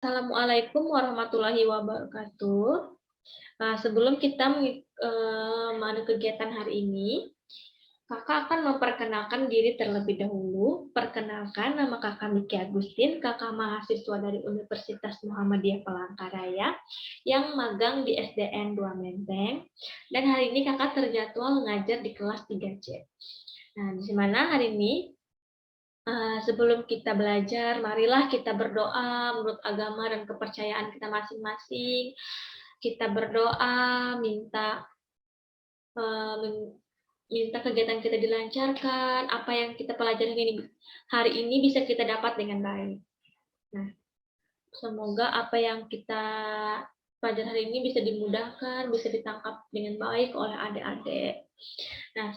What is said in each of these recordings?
Assalamualaikum warahmatullahi wabarakatuh. Sebelum kita mengadu kegiatan hari ini, Kakak akan memperkenalkan diri terlebih dahulu. Perkenalkan, nama Kakak Miki Agustin, Kakak mahasiswa dari Universitas Muhammadiyah Palangkaraya yang magang di SDN 2 Menteng. Dan hari ini Kakak terjadwal mengajar di kelas 3C. Nah, di mana hari ini sebelum kita belajar, marilah kita berdoa menurut agama dan kepercayaan kita masing-masing. Kita berdoa, minta kegiatan kita dilancarkan, apa yang kita pelajari hari ini bisa kita dapat dengan baik. Nah, semoga apa yang kita pelajari hari ini bisa dimudahkan, bisa ditangkap dengan baik oleh adik-adik. Nah,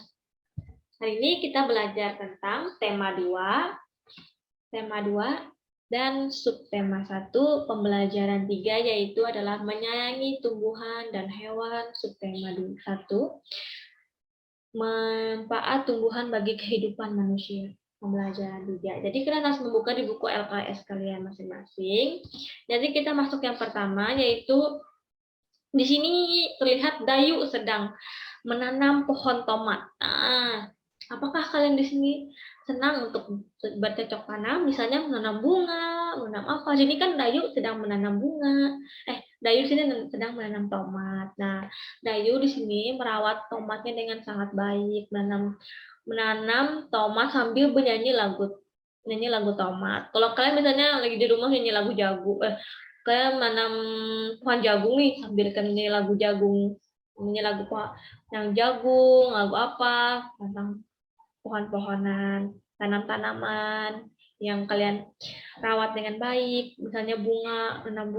hari ini kita belajar tentang tema 2 dan subtema 1, pembelajaran 3 yaitu adalah menyayangi tumbuhan dan hewan. Subtema 1, manfaat tumbuhan bagi kehidupan manusia. Pembelajaran 3. Jadi kalian harus membuka di buku LKS kalian masing-masing. Jadi kita masuk yang pertama, yaitu di sini terlihat Dayu sedang menanam pohon tomat. Nah, apakah kalian di sini senang untuk bercocok tanam, misalnya menanam bunga, menanam apa? Sini kan Dayu sedang menanam bunga. Dayu sini sedang menanam tomat. Nah, Dayu di sini merawat tomatnya dengan sangat baik, menanam tomat sambil bernyanyi lagu tomat. Kalau kalian misalnya lagi di rumah nyanyi lagu jagung, kalian menanam pohon jagung nih sambil nyanyi lagu jagung, nyanyi lagu yang jagung, lagu apa tentang pohon-pohonan, tanam-tanaman yang kalian rawat dengan baik, misalnya menanam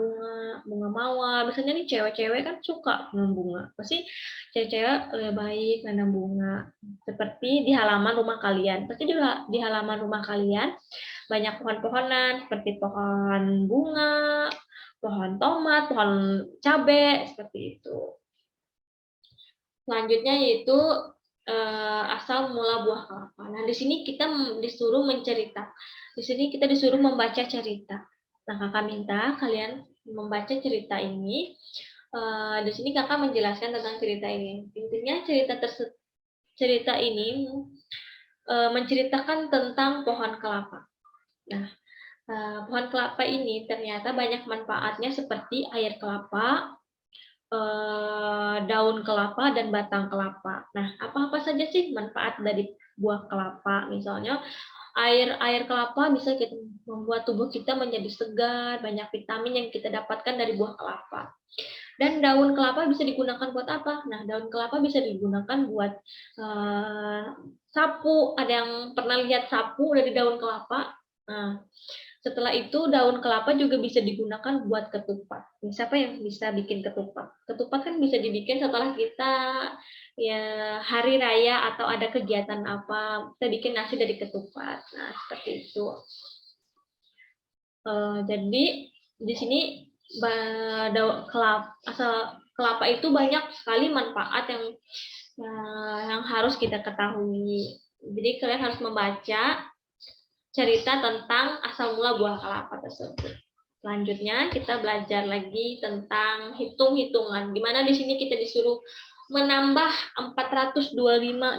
bunga mawar, misalnya nih cewek-cewek kan suka menanam bunga, pasti cewek-cewek lebih baik menanam bunga, seperti di halaman rumah kalian, pasti juga di halaman rumah kalian banyak pohon-pohonan, seperti pohon bunga, pohon tomat, pohon cabai, seperti itu. Selanjutnya yaitu asal mula buah kelapa. Nah, di sini kita disuruh mencerita. Di sini kita disuruh membaca cerita. Nah, Kakak minta kalian membaca cerita ini. Di sini Kakak menjelaskan tentang cerita ini. Intinya cerita ini menceritakan tentang pohon kelapa. Nah, pohon kelapa ini ternyata banyak manfaatnya seperti air kelapa, daun kelapa dan batang kelapa. Nah, apa-apa saja sih manfaat dari buah kelapa? Misalnya air kelapa bisa membuat tubuh kita menjadi segar, banyak vitamin yang kita dapatkan dari buah kelapa. Dan daun kelapa bisa digunakan buat apa? Nah, daun kelapa bisa digunakan buat sapu. Ada yang pernah lihat sapu dari daun kelapa? Nah, setelah itu daun kelapa juga bisa digunakan buat ketupat. Siapa yang bisa bikin ketupat? Ketupat kan bisa dibikin setelah kita hari raya atau ada kegiatan apa, kita bikin nasi dari ketupat. Nah, seperti itu. Jadi di sini kelapa itu banyak sekali manfaat yang harus kita ketahui. Jadi kalian harus membaca cerita tentang asal mula buah kelapa tersebut. Selanjutnya kita belajar lagi tentang hitung-hitungan. Di mana di sini kita disuruh menambah 425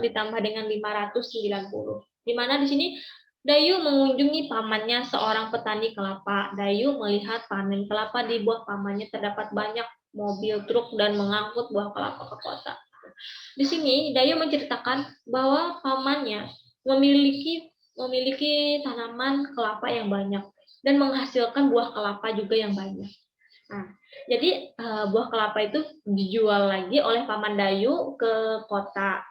ditambah dengan 590. Di mana di sini Dayu mengunjungi pamannya seorang petani kelapa. Dayu melihat panen kelapa di buah pamannya terdapat banyak mobil, truk, dan mengangkut buah kelapa ke kota. Di sini Dayu menceritakan bahwa pamannya memiliki tanaman kelapa yang banyak dan menghasilkan buah kelapa juga yang banyak. Nah, jadi buah kelapa itu dijual lagi oleh paman Dayu ke kota.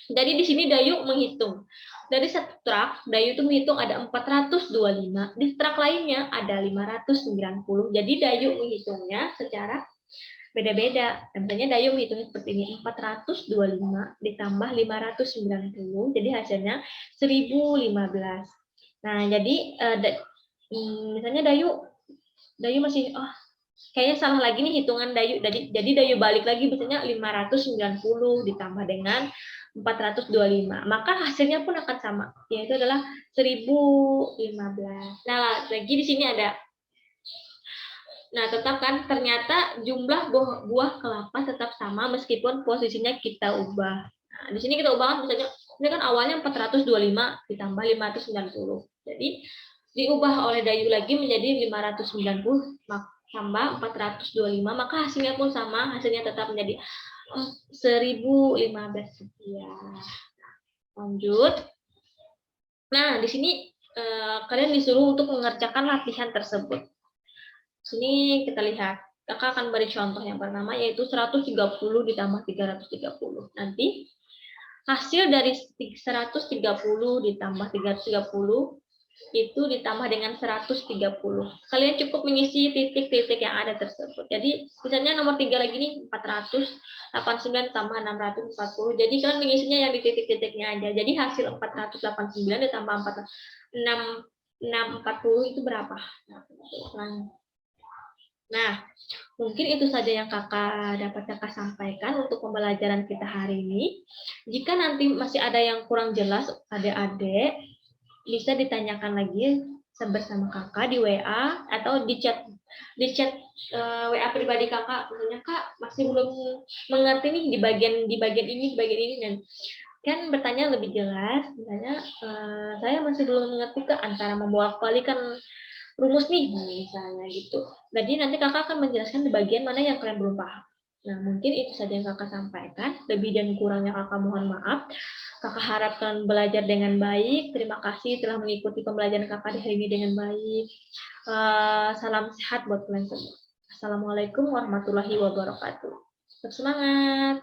Jadi di sini Dayu menghitung. Dari satu truk, Dayu itu menghitung ada 425. Di truk lainnya ada 590. Jadi Dayu menghitungnya secara beda-beda. Misalnya Dayu menghitungnya seperti ini, 425 ditambah 590, jadi hasilnya 1015. Nah, jadi misalnya Dayu masih, kayaknya salah lagi nih hitungan Dayu. Jadi Dayu balik lagi, misalnya 590 ditambah dengan 425. Maka hasilnya pun akan sama, yaitu adalah 1015. Nah, lagi di sini ada Nah, tetap kan ternyata jumlah buah kelapa tetap sama meskipun posisinya kita ubah. Nah, di sini kita ubah misalnya ini kan awalnya 425 ditambah 590. Jadi diubah oleh Dayu lagi menjadi 590 tambah 425, maka hasilnya pun sama, hasilnya tetap menjadi 1015 rupiah. Lanjut. Nah, di sini kalian disuruh untuk mengerjakan latihan tersebut. Sini kita lihat, kakak akan beri contoh yang pertama yaitu 130 ditambah 330. Nanti hasil dari 130 ditambah 330 itu ditambah dengan 130. Kalian cukup mengisi titik-titik yang ada tersebut. Jadi misalnya nomor 3 lagi nih 489 tambah 640. Jadi kalian mengisinya yang di titik-titiknya aja. Jadi hasil 489 ditambah 640 itu berapa? Nah, mungkin itu saja yang dapat kakak sampaikan untuk pembelajaran kita hari ini. Jika nanti masih ada yang kurang jelas, adik-adik bisa ditanyakan lagi bersama kakak di WA atau di chat WA pribadi kakak. Misalnya kak masih belum mengerti nih di bagian ini dan kan bertanya lebih jelas. Misalnya saya masih belum mengerti ke antara membolak-balikan rumus nih misalnya gitu. Jadi nanti kakak akan menjelaskan di bagian mana yang kalian belum paham. Nah, mungkin itu saja yang kakak sampaikan. Lebih dan kurangnya kakak mohon maaf. Kakak harapkan belajar dengan baik. Terima kasih telah mengikuti pembelajaran kakak di hari ini dengan baik. Salam sehat buat kalian semua. Assalamualaikum warahmatullahi wabarakatuh. Tetap semangat.